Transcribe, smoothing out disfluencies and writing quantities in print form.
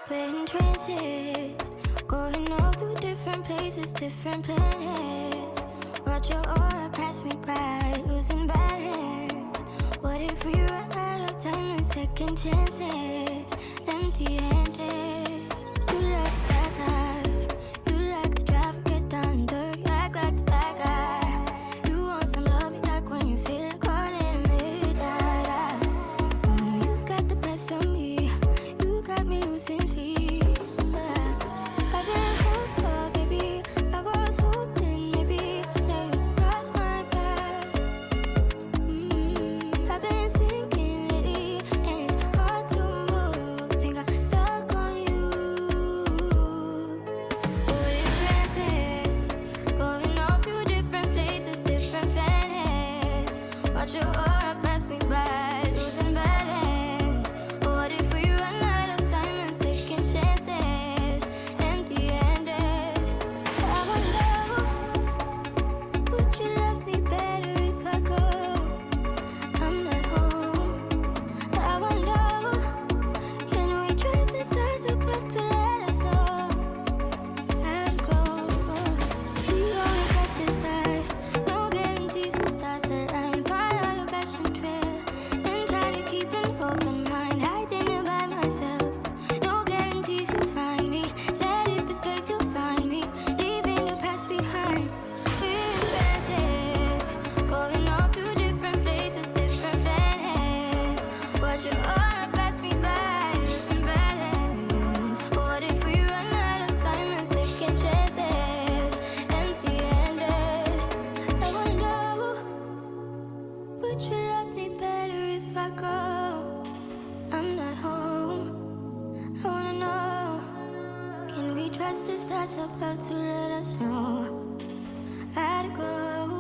We're in trances, going all to different places, different planets. Watch your aura pass me by, losing balance. What if we run out of time and second chances? Empty-handed. You like the fast life, you like to drive, get down and dirty, act like the bad guy. You want some love, you like when you feel caught in the midnight. You got the best of me, you got me losing sleep. I've been hopeful, baby, I was hoping maybe that you cross my path. I've been sinking lately, and it's hard to move. Think I'm stuck on you. We're in transits, going off to different places, different planets. Watch your aura pass me by, losing balance. What if we run out of time and second chances? Empty-handed. I wonder, would you love me better if I go? I'm not home. I wonder, can we trust the stars above to let us know? I'd go. We only got this life, no guarantees and stars that I'm follow your passion trail and try to keep an open mind, hiding it by myself. No guarantees you'll find me. Said if it's faith you'll find me, leaving the past behind. We're in trances, going off to different places, different planets. Watch your aura pass me by, losing balance. What if we run out of time and second chances? Empty-handed. I wonder, would you love me better if I go? I'm not home. I wanna know, can we trust the stars about to let us know? I'd go.